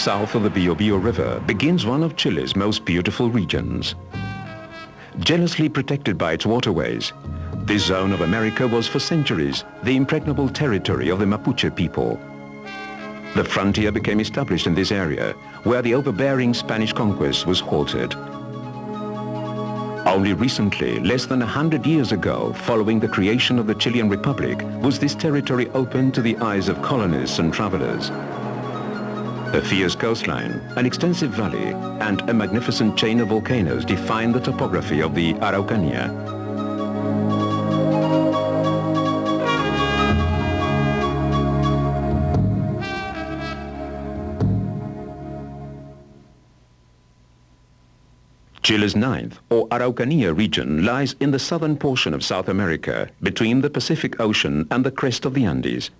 South of the Biobío River begins one of Chile's most beautiful regions. Jealously protected by its waterways, this zone of America was for centuries the impregnable territory of the Mapuche people. The frontier became established in this area, where the overbearing Spanish conquest was halted. Only recently, less than 100 years ago, following the creation of the Chilean Republic, was this territory open to the eyes of colonists and travelers. A fierce coastline, an extensive valley, and a magnificent chain of volcanoes define the topography of the Araucania. Chile's ninth, or Araucania region, lies in the southern portion of South America, between the Pacific Ocean and the crest of the Andes.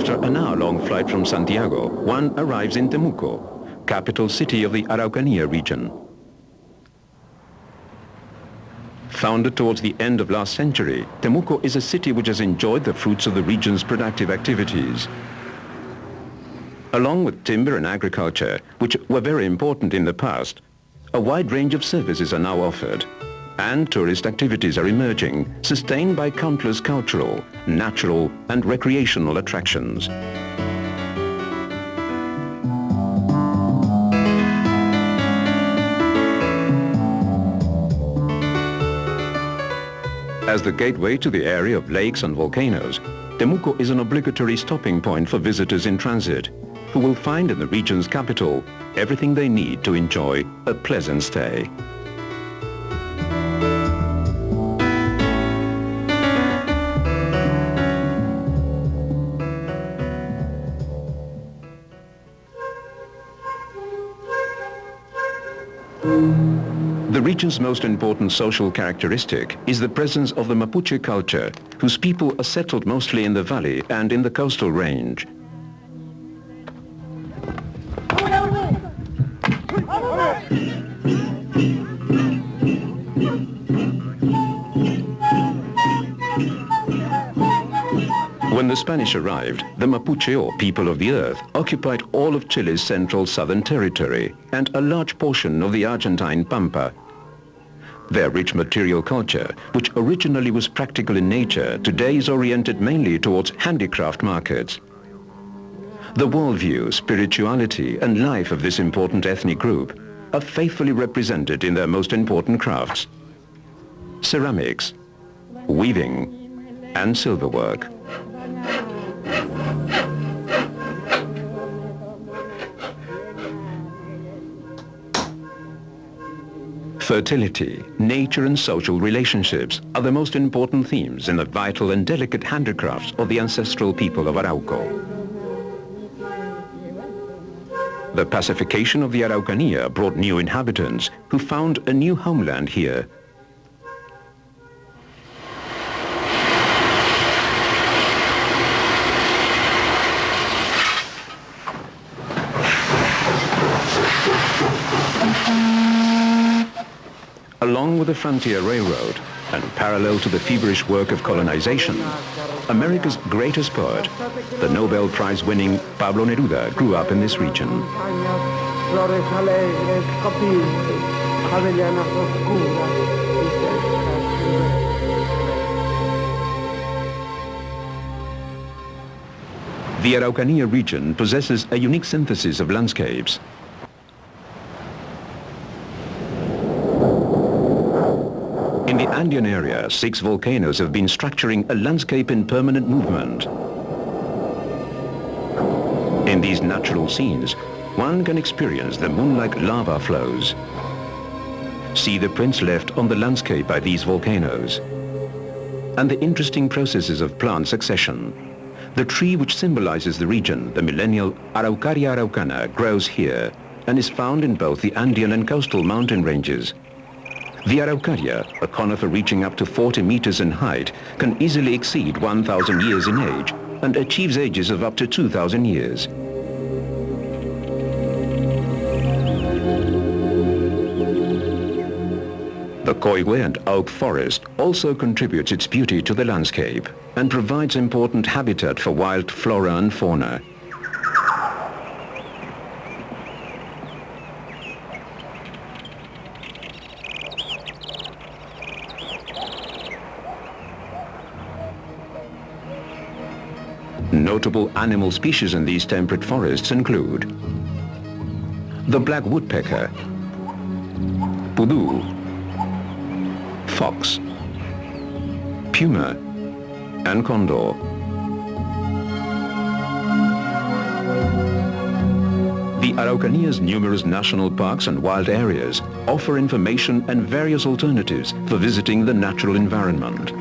After an hour-long flight from Santiago, one arrives in Temuco, capital city of the Araucania region. Founded towards the end of last century, Temuco is a city which has enjoyed the fruits of the region's productive activities. Along with timber and agriculture, which were very important in the past, a wide range of services are now offered, and tourist activities are emerging, sustained by countless cultural, natural, and recreational attractions. As the gateway to the area of lakes and volcanoes, Temuco is an obligatory stopping point for visitors in transit, who will find in the region's capital everything they need to enjoy a pleasant stay. The region's most important social characteristic is the presence of the Mapuche culture, whose people are settled mostly in the valley and in the coastal range. When the Spanish arrived, the Mapuche, or people of the earth, occupied all of Chile's central southern territory and a large portion of the Argentine Pampa. Their rich material culture, which originally was practical in nature, today is oriented mainly towards handicraft markets. The worldview, spirituality, and life of this important ethnic group are faithfully represented in their most important crafts: ceramics, weaving, and silverwork. Fertility, nature and social relationships are the most important themes in the vital and delicate handicrafts of the ancestral people of Arauco. The pacification of the Araucania brought new inhabitants who found a new homeland here. Along with the frontier railroad, and parallel to the feverish work of colonization, America's greatest poet, the Nobel Prize-winning Pablo Neruda, grew up in this region. The Araucania region possesses a unique synthesis of landscapes. In the Andean area, 6 volcanoes have been structuring a landscape in permanent movement. In these natural scenes, one can experience the moon-like lava flows. See the prints left on the landscape by these volcanoes, and the interesting processes of plant succession. The tree which symbolizes the region, the millennial Araucaria araucana, grows here and is found in both the Andean and coastal mountain ranges. The Araucaria, a conifer reaching up to 40 meters in height, can easily exceed 1,000 years in age and achieves ages of up to 2,000 years. The Coigüe and oak forest also contributes its beauty to the landscape and provides important habitat for wild flora and fauna. Notable animal species in these temperate forests include the black woodpecker, pudu, fox, puma, and condor. The Araucania's numerous national parks and wild areas offer information and various alternatives for visiting the natural environment.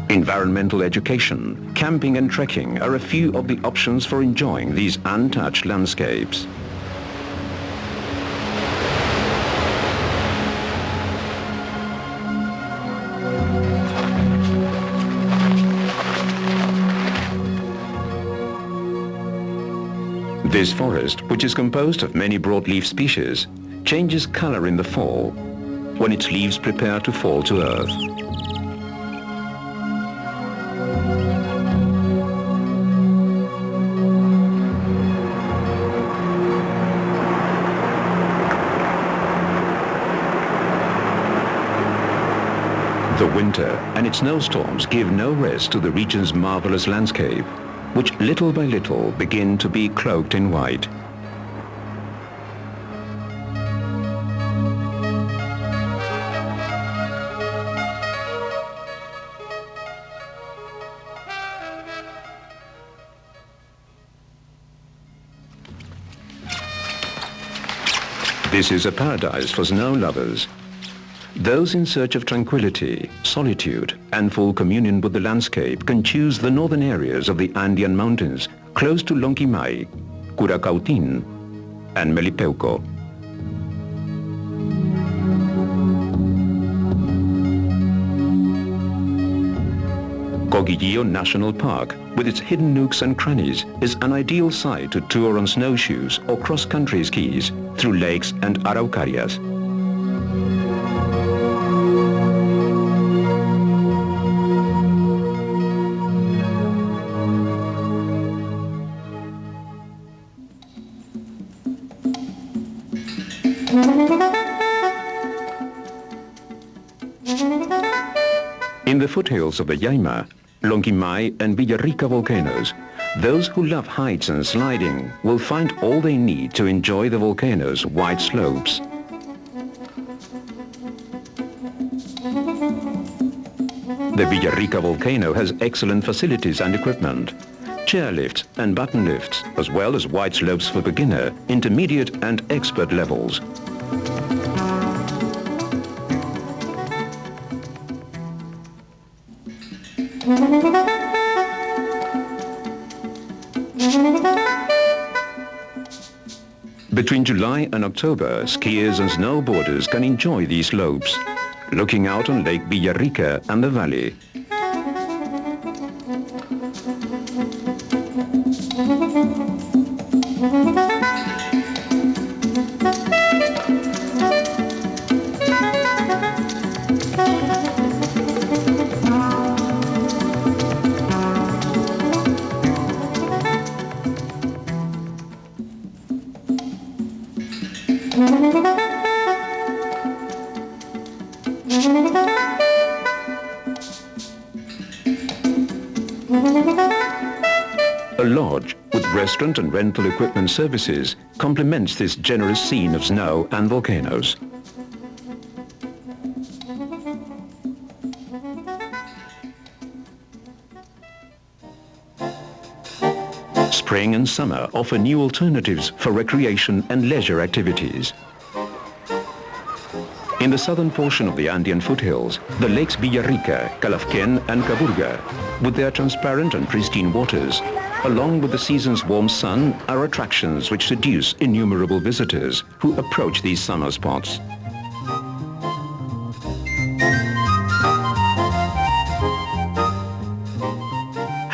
Environmental education, camping and trekking are a few of the options for enjoying these untouched landscapes. This forest, which is composed of many broadleaf species, changes color in the fall, when its leaves prepare to fall to earth. The winter and its snowstorms give no rest to the region's marvelous landscape, which little by little begin to be cloaked in white. This is a paradise for snow lovers. Those in search of tranquility, solitude, and full communion with the landscape can choose the northern areas of the Andean Mountains, close to Lonquimay, Curacautín, and Melipeuco. Coquillo National Park, with its hidden nooks and crannies, is an ideal site to tour on snowshoes or cross-country skis through lakes and araucarias. In the foothills of the Llaima, Lonquimay and Villarrica volcanoes, those who love heights and sliding will find all they need to enjoy the volcano's wide slopes. The Villarrica volcano has excellent facilities and equipment, chairlifts and button lifts, as well as wide slopes for beginner, intermediate and expert levels. Between July and October, skiers and snowboarders can enjoy these slopes, looking out on Lake Villarrica and the valley. A lodge with restaurant and rental equipment services complements this generous scene of snow and volcanoes. Spring and summer offer new alternatives for recreation and leisure activities. In the southern portion of the Andean foothills, the lakes Villarrica, Calafquén and Caburga, with their transparent and pristine waters, along with the season's warm sun, are attractions which seduce innumerable visitors who approach these summer spots.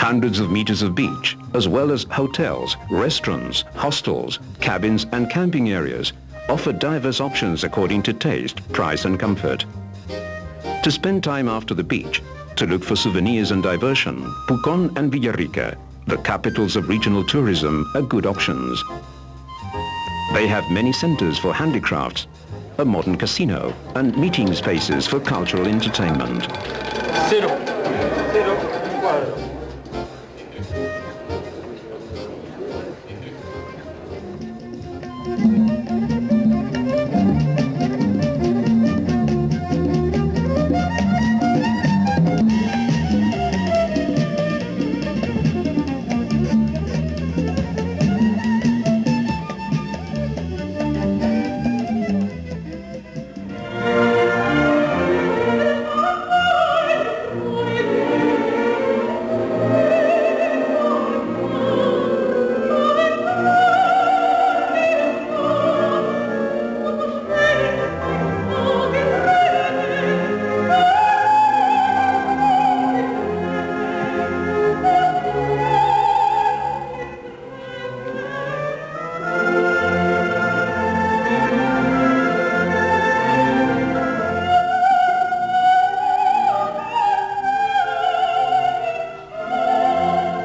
Hundreds of meters of beach, as well as hotels, restaurants, hostels, cabins and camping areas, offer diverse options according to taste, price and comfort. To spend time after the beach, to look for souvenirs and diversion, Pucón and Villarrica, the capitals of regional tourism, are good options. They have many centers for handicrafts, a modern casino and meeting spaces for cultural entertainment.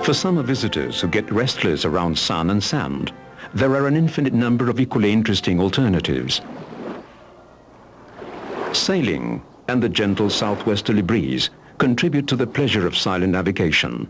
For summer visitors who get restless around sun and sand, there are an infinite number of equally interesting alternatives. Sailing and the gentle southwesterly breeze contribute to the pleasure of silent navigation.